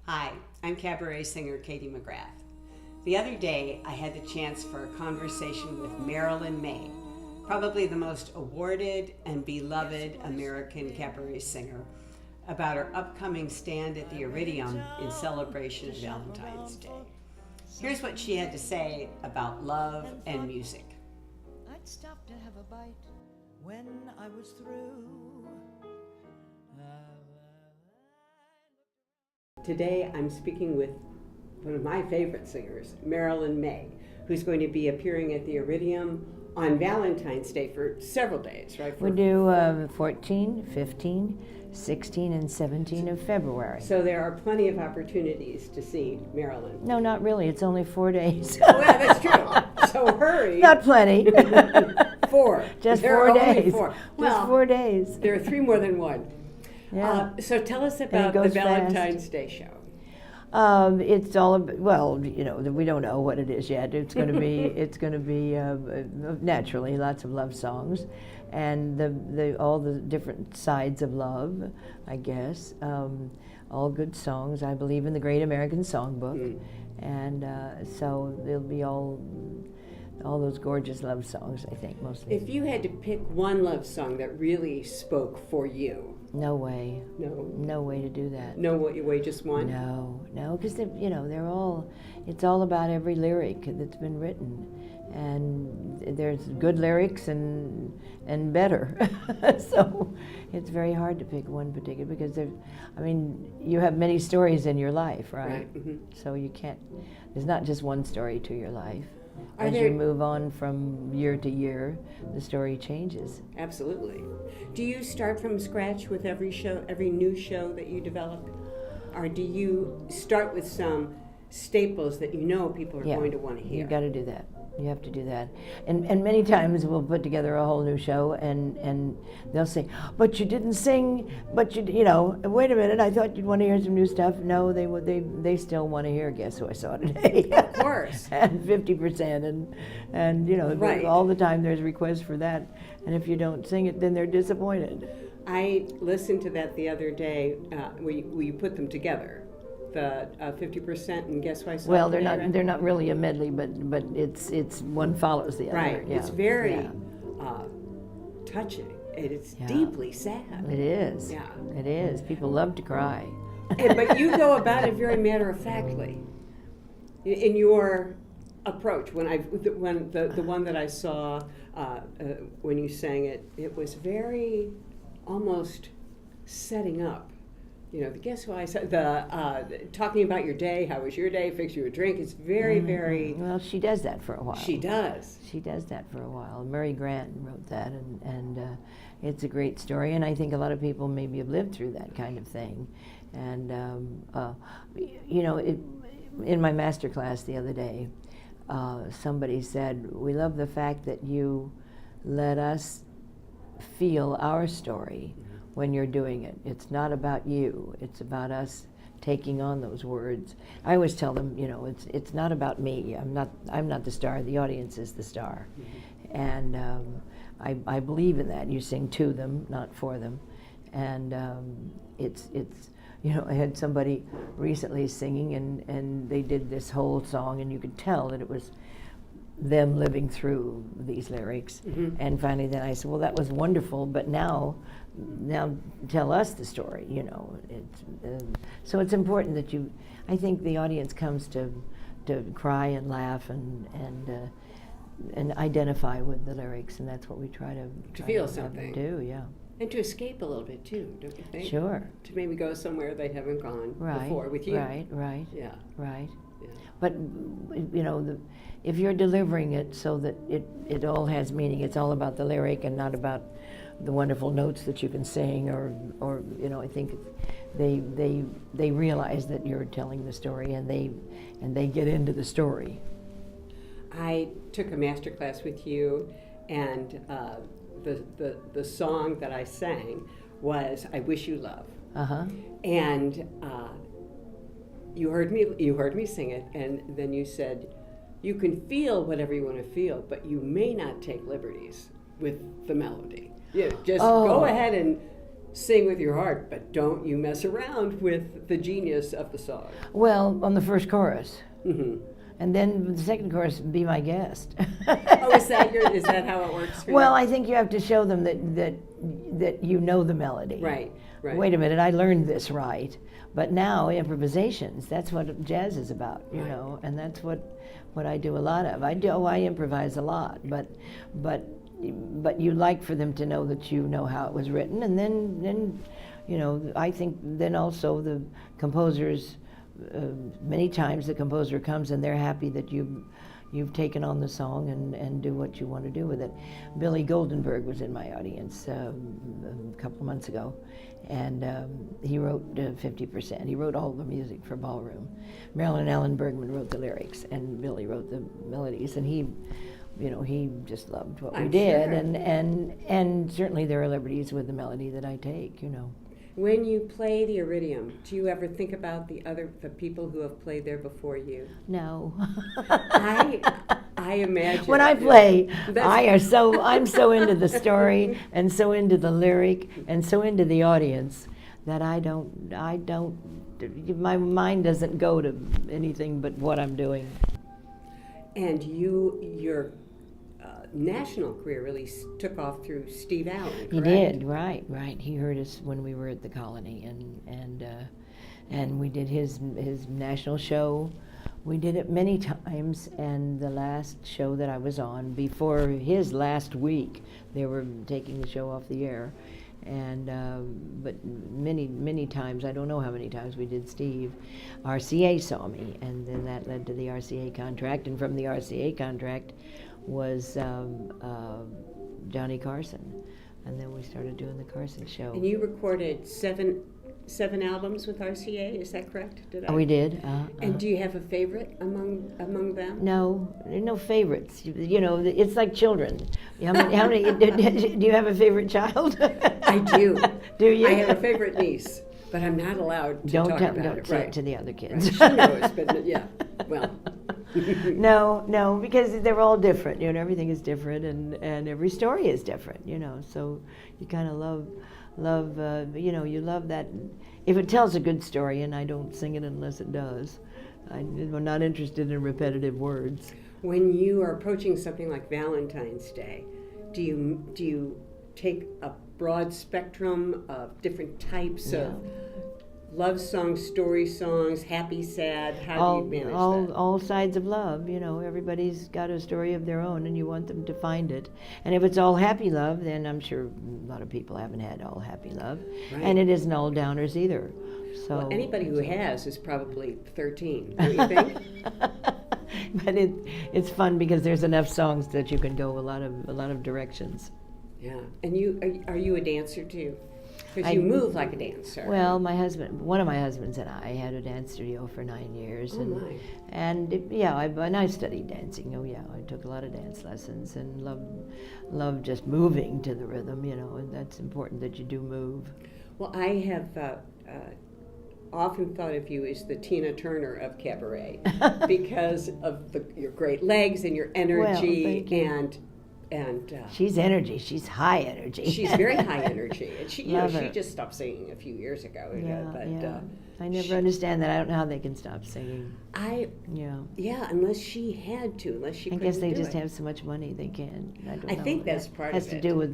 Hi, I'm Cabaret singer Katie McGrath. The other day, I had the chance for a conversation with MARILYN MAYE, probably the most awarded and beloved American cabaret singer, about her upcoming stand at the Iridium in celebration of Valentine's Day. Here's what she had to say about love and music. I'd stop to have a bite when I was through. Today, I'm speaking with one of my favorite singers, MARILYN MAYE, who's going to be appearing at the Iridium on Valentine's Day for several days, right? We do 14, 15, 16, and 17 of February. So there are plenty of opportunities to see MARILYN. No, not really. It's only 4 days. Oh, yeah, that's true. So hurry. Not plenty. Four. Just There 4 are only days. four. Just Well, 4 days. there are three more than one. Yeah. So tell us about the goes Valentine's Day show. It's all well, we don't know what it is yet. It's going to be, naturally lots of love songs, and all the different sides of love, I guess. All good songs. I believe in the Great American Songbook, and so there'll be all those gorgeous love songs. I think mostly. If you had to pick one love song that really spoke for you, No way. no, No way to do that. no way, just one. No, because they're all. It's all about every lyric that's been written, and there's good lyrics and better. So it's very hard to pick one particular because you have many stories in your life, right? Right. Mm-hmm. So you can't. There's not just one story to your life. Are As there- you move on from year to year, the story changes. Absolutely. Do you start from scratch with every new show that you develop? Or do you start with some staples that you know people are Yeah, going to want to hear? You've got to do that. You have to do that. And many times we'll put together a whole new show and they'll say, but you didn't sing, but wait a minute, I thought you'd want to hear some new stuff. No, they still want to hear Guess Who I Saw Today. Of course. And 50% and Right. all the time there's requests for that. And if you don't sing it, then they're disappointed. I listened to that the other day. We put them together. The 50% and Guess Who I Saw Well, Today, right? they're not really a medley, but it's one follows the other. Right. Yeah. It's very Yeah. touching. It's Yeah. deeply sad. It is. Yeah. It is. People love to cry. But you go about it very matter-of-factly in your approach. When the one that I saw when you sang it, it was very almost setting up. The Guess Who I Saw, talking about your day, how was your day, fix you a drink. It's very, very. Well, she does that for a while. She does. She does that for a while. Mary Grant wrote that, and it's a great story. And I think a lot of people maybe have lived through that kind of thing. And in my master class the other day, somebody said, "We love the fact that you let us feel our story when you're doing it. It's not about you. It's about us taking on those words." I always tell them, it's not about me. I'm not the star. The audience is the star, and I believe in that. You sing to them, not for them, and it's. I had somebody recently singing, and they did this whole song, and you could tell that it was them living through these lyrics. Mm-hmm. And finally then I said, well, that was wonderful, but now tell us the story. So it's important that I think the audience comes to cry and laugh and identify with the lyrics, and that's what we try to feel have them something. do. Yeah. And to escape a little bit too, don't you think? Sure. To maybe go somewhere they haven't gone Right. before with you. Right. Yeah. Right. Yeah. But if you're delivering it so that it all has meaning, it's all about the lyric and not about the wonderful notes that you can sing, or I think they realize that you're telling the story, and they get into the story. I took a master class with you, and the song that I sang was "I Wish You Love," and you heard me sing it, and then you said, you can feel whatever you want to feel, but you may not take liberties with the melody. Just go ahead and sing with your heart, but don't you mess around with the genius of the song. Well, on the first chorus. Mm-hmm. And then the second chorus, be my guest. Oh, is that how it works for Well, you? I think you have to show them that you know the melody. Right. Wait a minute, I learned this right. But now improvisations, that's what jazz is about, you know, and that's what I do a lot of. I improvise a lot, but you like for them to know that you know how it was written, and then you know, I think then also the composers, many times the composer comes and they're happy that you've taken on the song and do what you want to do with it. Billy Goldenberg was in my audience a couple of months ago, and he wrote 50%. He wrote all the music for Ballroom. Marilyn Allen Bergman wrote the lyrics, and Billy wrote the melodies, and he just loved what we did, sure. and certainly there are liberties with the melody that I take, you know. When you play the Iridium, do you ever think about the people who have played there before you? No. I imagine. When I play, I'm so into the story and so into the lyric and so into the audience that I don't, my mind doesn't go to anything but what I'm doing. And your national career really took off through Steve Allen, correct? He did, right. He heard us when we were at the Colony, and we did his national show. We did it many times, and the last show that I was on, before his last week, they were taking the show off the air. And but many times, I don't know how many times we did Steve. RCA saw me, and then that led to the RCA contract, and from the RCA contract was Johnny Carson, and then we started doing the Carson show. And you recorded seven albums with RCA, is that correct? We did. And do you have a favorite among them? No, there are no favorites. You know, it's like children. How many do you have a favorite child? I do. Do you? I have a favorite niece, but I'm not allowed to talk about it. Don't say it to the other kids. Right. She knows, but yeah, well. No, because they're all different. You know, everything is different, and every story is different. You know, so you kind of love. You know, you love that. If it tells a good story, and I don't sing it unless it does, I'm not interested in repetitive words. When you are approaching something like Valentine's Day, do you take a broad spectrum of different types of love songs, story songs, happy, sad? How do you manage that? All sides of love, you know, everybody's got a story of their own, and you want them to find it. And if it's all happy love, then I'm sure a lot of people haven't had all happy love. Right. And it isn't all downers either. So well, anybody who has is probably 13, don't you think? But it's fun because there's enough songs that you can go a lot of directions. Yeah. And are you a dancer too? Because you move like a dancer. Well, one of my husbands and I had a dance studio for 9 years. And I studied dancing. Oh yeah, I took a lot of dance lessons and loved just moving to the rhythm, you know, and that's important that you do move. Well, I have often thought of you as the Tina Turner of Cabaret because of your great legs and your energy. Well, thank you. And she's energy. She's high energy. She's very high energy, and she Her. just stopped singing a few years ago. I never understand that. I don't know how they can stop singing. Unless she had to, unless she. I guess they just it. have so much money they can. I think that's part of it. Has to do with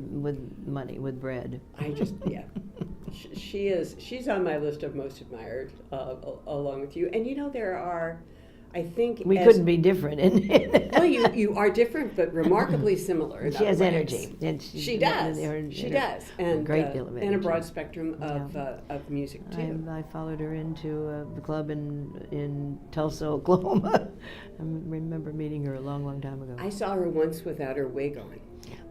money, with bread. She is. She's on my list of most admired, along with you. And you know, there are. I think we couldn't be different. Well, you are different, but remarkably similar. She has energy. And she does. She does, and a great deal of energy. and a broad spectrum of music too. I followed her into the club in Tulsa, Oklahoma. I remember meeting her a long time ago. I saw her once without her wig on.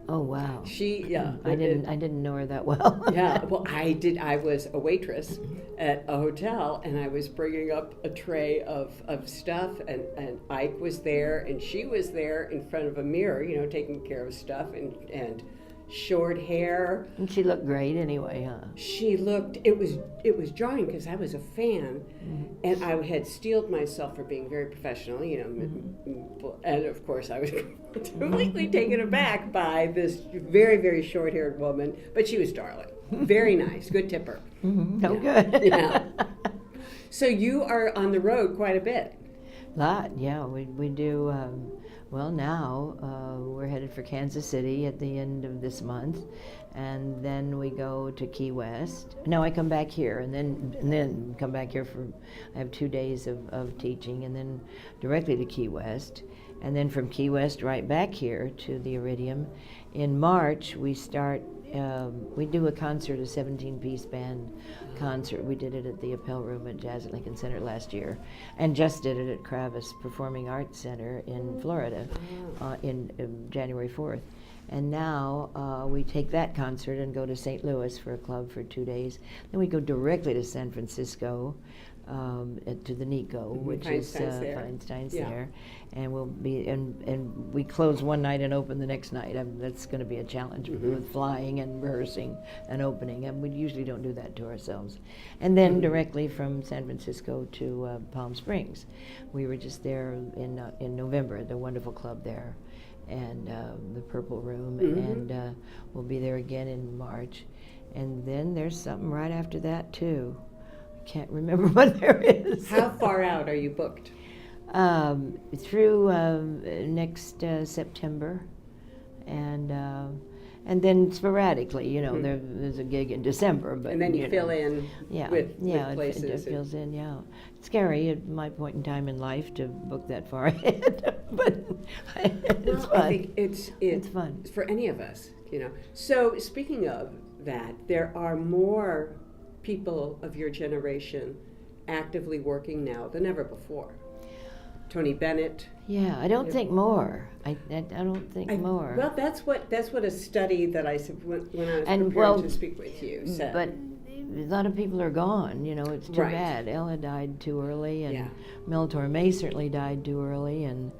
Oh wow! I didn't know her that well. Yeah, well, I did. I was a waitress at a hotel, and I was bringing up a tray of stuff, and Ike was there, and she was there in front of a mirror, you know, taking care of stuff, and short hair. And she looked great anyway, huh? She looked. It was jarring because I was a fan, and I had steeled myself for being very professional, you know, and of course I was completely taken aback by this very, very short-haired woman, but she was darling. Very nice. Good tipper. Oh, Yeah. good. Yeah. So you are on the road quite a bit. Lot, yeah. We do, well, now we're headed for Kansas City at the end of this month, and then we go to Key West. Now I come back here, and then come back here for, I have 2 days of teaching, and then directly to Key West, and then from Key West right back here to the Iridium. In March, we start, we do a concert, a 17-piece band concert. We did it at the Appel Room at Jazz at Lincoln Center last year, and just did it at Kravis Performing Arts Center in Florida in January 4th. And now we take that concert and go to St. Louis for a club for 2 days. Then we go directly to San Francisco, to the Nico, which is Feinstein's there, and we'll be and we close one night and open the next night. That's going to be a challenge with flying and rehearsing and opening, and we usually don't do that to ourselves. And then directly from San Francisco to Palm Springs. We were just there in November at the wonderful club there, and the Purple Room, and we'll be there again in March. And then there's something right after that too. Can't remember what there is. How far out are you booked? Through next September, and then sporadically, you know, there's a gig in December, but And then you fill know, in with places. It fills in. Yeah, it's scary at my point in time in life to book that far ahead, but it's fun. I think it's fun for any of us, you know. So speaking of that, there are more people of your generation actively working now than ever before. Tony Bennett. Yeah, I don't think more. I don't think more. Well, that's what a study that I said when I was preparing to speak with you said. But a lot of people are gone. You know, it's too bad. Ella died too early, and Mel Torme certainly died too early, and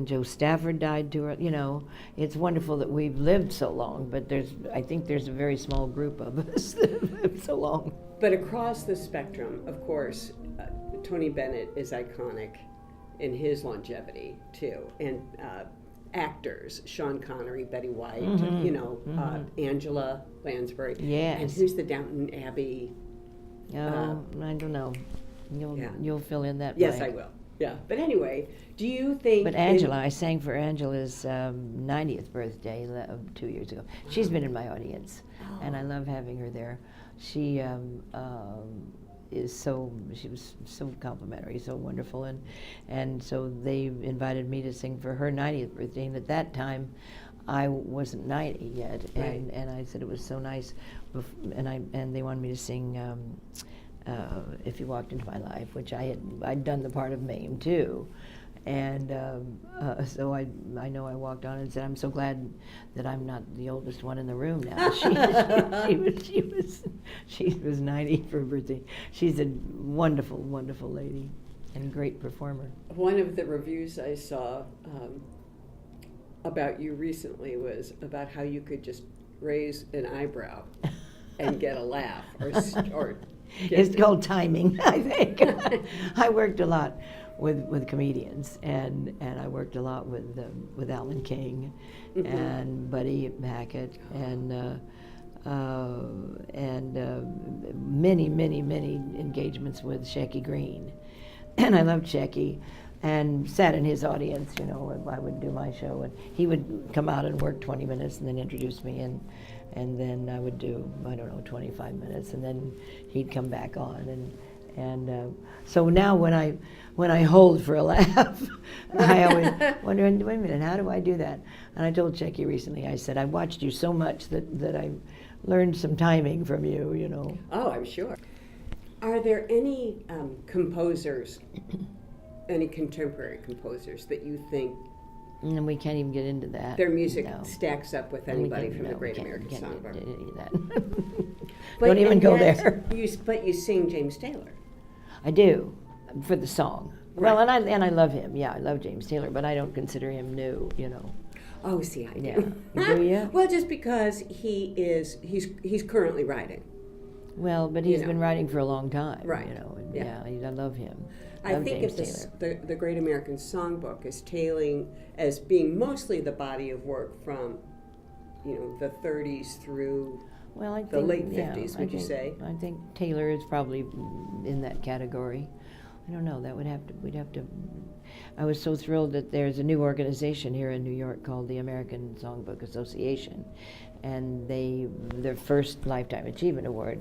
Joe Stafford died too early. You know, it's wonderful that we've lived so long, but I think there's a very small group of us that have lived so long. But across the spectrum, of course, Tony Bennett is iconic in his longevity too, and actors, Sean Connery, Betty White, you know, Angela Lansbury. Yes. And who's the Downton Abbey? Oh, I don't know. You'll fill in that Yes, blank. I will. Yeah. But anyway, do you think... But Angela, I sang for Angela's 90th birthday 2 years ago. She's been in my audience, and I love having her there. She she was so complimentary, so wonderful, and so they invited me to sing for her 90th birthday, and at that time I wasn't 90 yet, and I said it was so nice, and they wanted me to sing If You Walked Into My Life, which I'd done the part of Mame too. And so I know I walked on and said, I'm so glad that I'm not the oldest one in the room now. She was 90 for her birthday. She's a wonderful, wonderful lady and great performer. One of the reviews I saw about you recently was about how you could just raise an eyebrow and get a laugh, or it's called timing, I think. I worked a lot with comedians, and I worked a lot with Alan King and Buddy Hackett and many engagements with Shecky Green, and I loved Shecky, and sat in his audience. You know, I would do my show, and he would come out and work 20 minutes, and then introduce me, and then I would do 25 minutes, and then he'd come back on, and so now when I hold for a laugh, I always wonder, wait a minute, how do I do that? And I told Checky recently, I said, I watched you so much that I learned some timing from you, you know. Oh, I'm sure. Are there any composers, any contemporary composers that you think and we can't even get into that. Their music stacks up with anybody from the Great American Songbook? Don't even go there. But you sing James Taylor. I do, for the song. Right. Well, and I love him. Yeah, I love James Taylor, but I don't consider him new, you know. Oh, see, I do. Yeah. Do you? Well, just because he's currently writing. Well, but he's been writing for a long time, right? You know, and I love him. I think of the Great American Songbook as being mostly the body of work from, the 30s through Well, I think The late yeah, 50s, I would you think- say? I think Taylor is probably in that category. I don't know. We'd have to. I was so thrilled that there's a new organization here in New York called the American Songbook Association, and their first Lifetime Achievement Award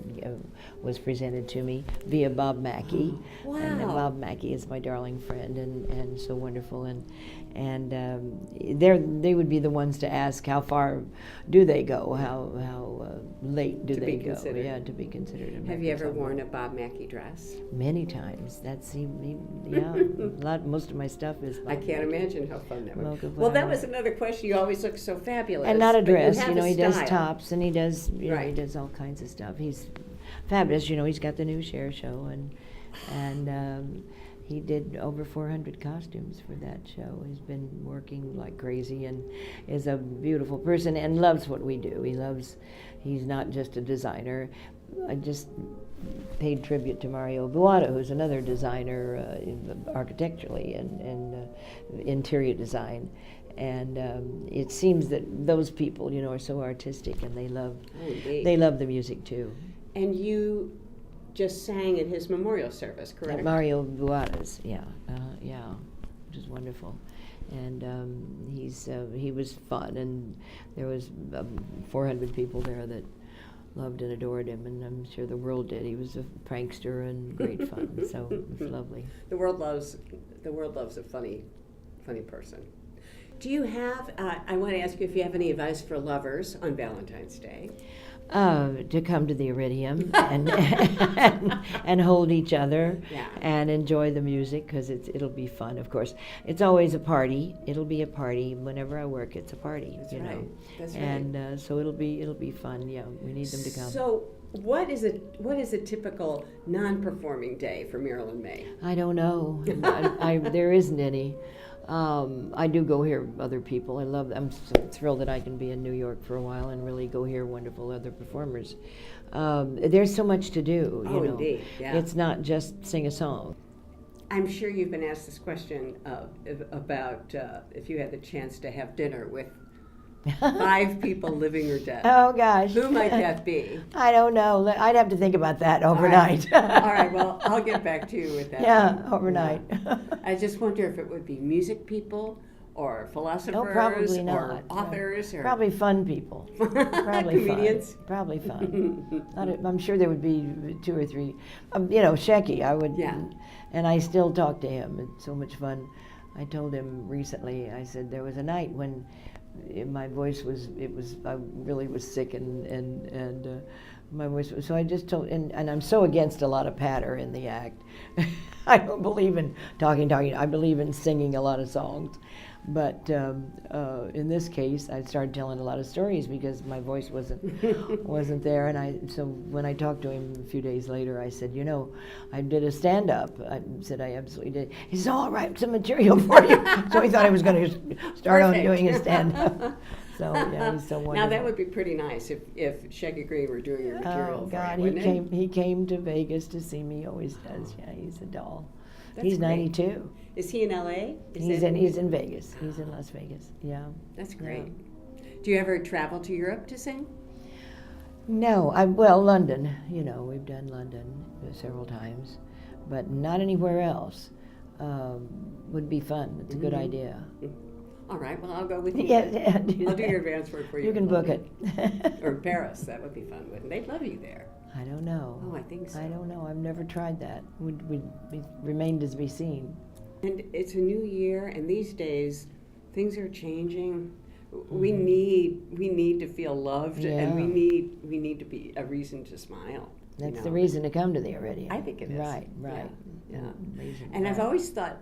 was presented to me via Bob Mackey. Wow. And Bob Mackey is my darling friend and so wonderful, and they would be the ones to ask how far do they go, how late do To they be go? considered. Yeah, to be considered. Have you ever worn a Bob Mackie dress? Many times. Yeah. Most of my stuff is. I can't imagine how fun that would Local be. Well, that flower. was another question. You always look so fabulous. And not a but dress, have he a does style. tops, and he does, he Right. does all kinds of stuff. He's fabulous, he's got the new Cher show, and he did over 400 costumes for that show. He's been working like crazy and is a beautiful person and loves what we do. He's not just a designer. I just paid tribute to Mario Buono, who's another designer architecturally and interior design. And it seems that those people, are so artistic, and they love the music too. And you just sang at his memorial service, correct? At Mario Buono's, yeah, which is wonderful. And he was fun, and there was 400 people there that loved and adored him, and I'm sure the world did. He was a prankster and great fun, so it was lovely. The world loves a funny person. Do you have? I want to ask you if you have any advice for lovers on Valentine's Day. To come to the Iridium and hold each other and enjoy the music, because it'll be fun. Of course, it's always a party. It'll be a party whenever I work. It's a party. That's right. That's right. And so it'll be fun. Yeah, we need them to come. So, what is a typical non-performing day for Marilyn Maye? I don't know. There isn't any. I do go hear other people. I'm so thrilled that I can be in New York for a while and really go hear wonderful other performers. There's so much to do. Indeed, yeah. It's not just sing a song. I'm sure you've been asked this question about if you had the chance to have dinner with 5 people, living or dead. Oh gosh. Who might that be? I don't know. I'd have to think about that overnight. All right. Well, I'll get back to you with that. Yeah, overnight. Yeah. I just wonder if it would be music people or philosophers Oh, probably not. or authors or Probably fun people. Probably comedians. Fun. Probably fun. I'm sure there would be 2 or 3. Shecky, I would. Yeah. And I still talk to him. It's so much fun. I told him recently. I said there was a night when my voice I really was sick and my voice was, so I just told, and I'm so against a lot of patter in the act. I don't believe in talking. I believe in singing a lot of songs. But in this case, I started telling a lot of stories because my voice wasn't there. And so when I talked to him a few days later, I said, I did a stand-up. I said I absolutely did. He said, all right, some material for you. So he thought I was going to start on doing a stand-up. So yeah, he's so wonderful. Now that would be pretty nice if Shaggy Green were doing your material. Oh God, for you, he came to Vegas to see me. Always does. Yeah, he's a doll. That's He's great. 92. Is he in L.A.? He's in Vegas. He's in Las Vegas. Yeah. That's great. Yeah. Do you ever travel to Europe to sing? No, London. We've done London several times, but not anywhere else. Would be fun. It's a good idea. All right. Well, I'll go with you. Yeah, I'll do your advance work for you. You can book it. Or Paris. That would be fun. Wouldn't they? They'd love you there. I don't know. Oh, I think so. I don't know. I've never tried that. Would remained to be seen. And it's a new year, and these days, things are changing. We need to feel loved, and we need to be a reason to smile. That's the reason to come to the Iridium. I think it is. Right. Yeah. And I've always thought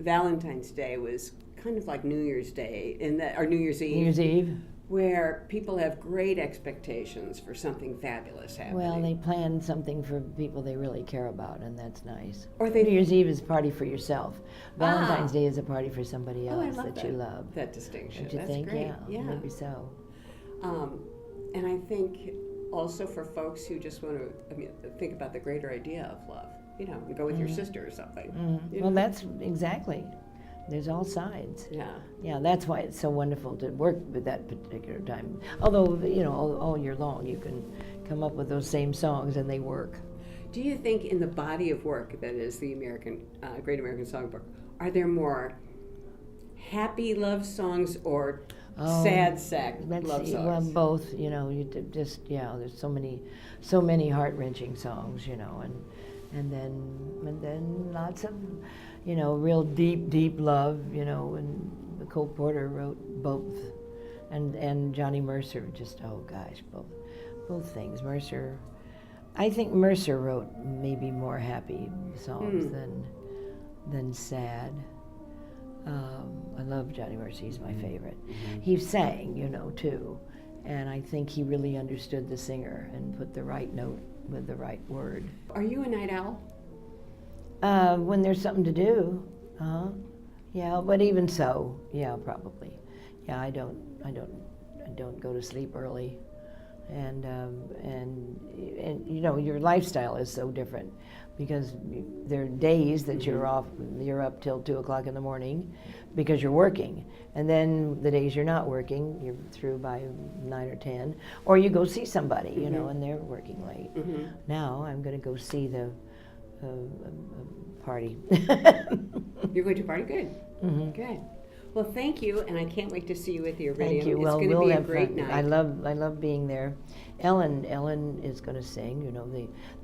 Valentine's Day was kind of like New Year's Day, or New Year's Eve. New Year's Eve. Where people have great expectations for something fabulous happening. Well, they plan something for people they really care about, and that's nice. Or New Year's Eve is a party for yourself. Valentine's Day is a party for somebody else I love that you love. That distinction. Don't you That's think? great. Yeah, maybe so. And I think also for folks who just want to think about the greater idea of love, go with your sister or something. Well, that's exactly. There's all sides. Yeah. Yeah, that's why it's so wonderful to work with that particular time. Although, you know, all year long you can come up with those same songs and they work. Do you think in the body of work that is the Great American Songbook, are there more happy love songs or sad love songs? Well, both. You know, there's so many heart-wrenching songs. You know, and then lots of, you know, real deep love. You know, and Cole Porter wrote both, and Johnny Mercer just both things. I think Mercer wrote maybe more happy songs than sad. I love Johnny Mercer, he's my favorite. He sang, you know, too, and I think he really understood the singer and put the right note with the right word. Are you a night owl? When there's something to do, yeah, but even so, yeah, probably. Yeah, I don't go to sleep early. And you know, your lifestyle is so different because there are days that you're up till 2 o'clock in the morning because you're working, and then the days you're not working, you're through by 9 or 10, or you go see somebody, you know, and they're working late. Now I'm going to go see the party. You're going to a party? Good. Good. Well, thank you, and I can't wait to see you at the Iridium. Thank you. It's Well, going to we'll be a have great fun. night. I love being there. Ellen is going to sing. You know,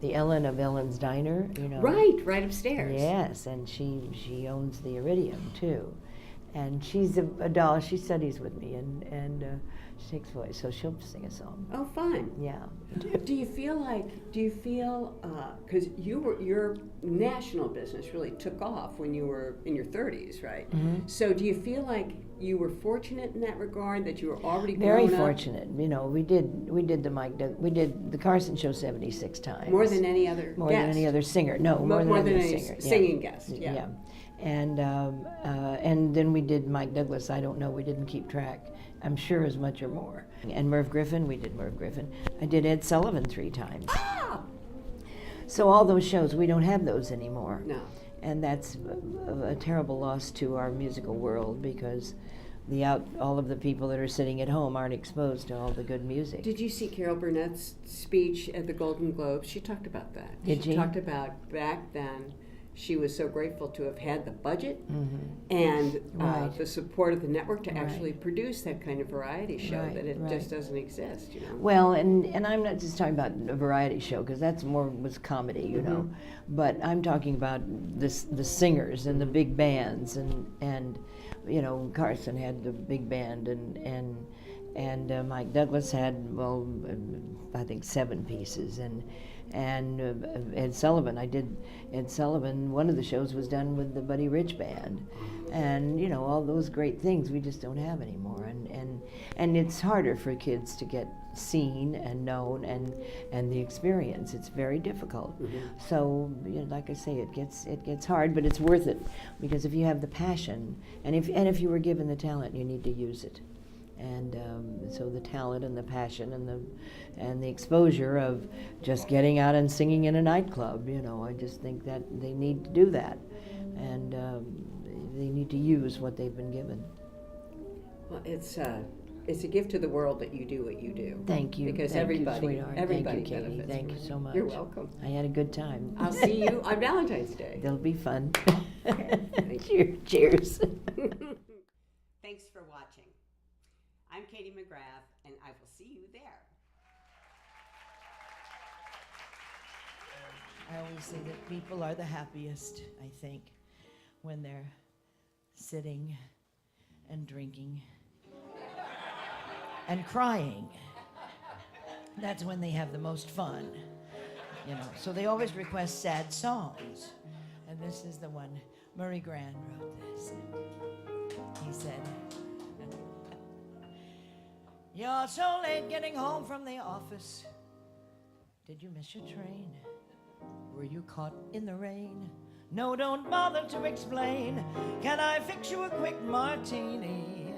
the Ellen of Ellen's Diner. You know. Right upstairs. Yes, and she owns the Iridium too, and she's a doll. She studies with me, and she takes voice, so she'll sing a song. Oh, fun. Yeah. Do you feel because your national business really took off when you were in your 30s, right? So do you feel like you were fortunate in that regard, that you were already Very grown up? fortunate. You know, we did the Carson Show 76 times. More than any other More guest. than any other singer. No, more than any singer. Singing guest. Yeah. And then we did Mike Douglas. I don't know. We didn't keep track. I'm sure as much or more. And Merv Griffin. We did Merv Griffin. I did Ed Sullivan 3 times. Ah! So all those shows, we don't have those anymore. No. And that's a terrible loss to our musical world because all of the people that are sitting at home aren't exposed to all the good music. Did you see Carol Burnett's speech at the Golden Globes? She talked about that. Did she? Talked about back then she was so grateful to have had the budget and the support of the network to actually produce that kind of variety show that it just doesn't exist, you know. Well, and I'm not just talking about a variety show because that's was comedy, you know, but I'm talking about the singers and the big bands and you know, Carson had the big band and Mike Douglas had, well, I think 7 pieces and Ed Sullivan. I did Ed Sullivan. One of the shows was done with the Buddy Rich Band, and you know, all those great things we just don't have anymore. And it's harder for kids to get seen and known and the experience. It's very difficult. So, you know, like I say, it gets hard, but it's worth it because if you have the passion and if you were given the talent, you need to use it. And so the talent and the passion and the exposure of just getting out and singing in a nightclub, you know, I just think that they need to do that, and they need to use what they've been given. Well, it's a gift to the world that you do what you do. Thank you. Because Thank everybody you, sweetheart. benefits Thank you, Katie. Thank you so much. You're welcome. I had a good time. I'll see you on Valentine's Day. That'll be fun. Okay. Cheers. Thanks for watching. I'm Katie McGrath, and I will see you there. I always say that people are the happiest, I think, when they're sitting and drinking and crying. That's when they have the most fun, you know. So they always request sad songs. And this is the one. Murray Grand wrote this. He said, "You're so late getting home from the office. Did you miss your train? Were you caught in the rain? No, don't bother to explain. Can I fix you a quick martini?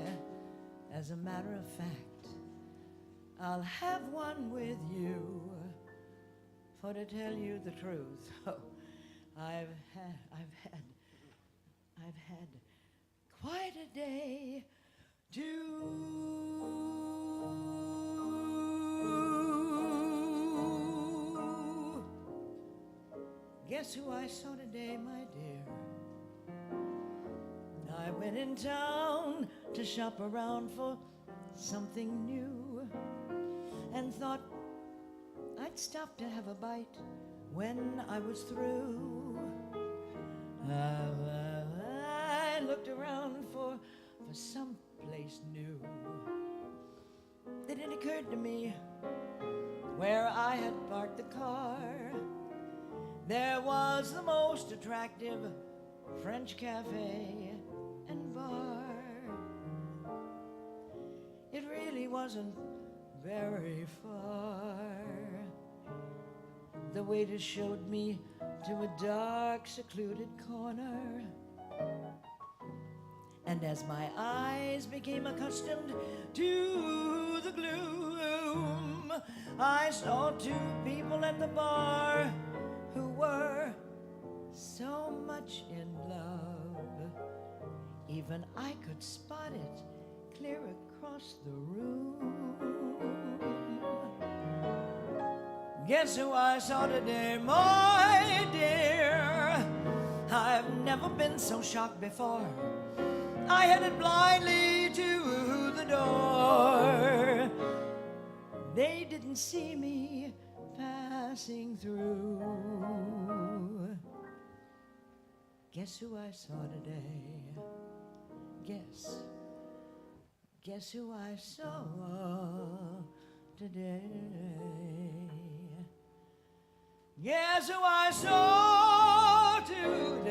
As a matter of fact, I'll have one with you. For to tell you the truth, I've had quite a day too. Guess who I saw today, my dear? I went in town to shop around for something new and thought I'd stop to have a bite when I was through. I looked around for some place new. Then it occurred to me where I had parked the car, there was the most attractive French cafe and bar. It really wasn't very far. The waiter showed me to a dark, secluded corner. And as my eyes became accustomed to the gloom, I saw two people at the bar who were so much in love. Even I could spot it clear across the room. Guess who I saw today, my dear? I've never been so shocked before. I headed blindly to the door. They didn't see me passing through. Guess who I saw today? Guess who I saw today? Guess who I saw today?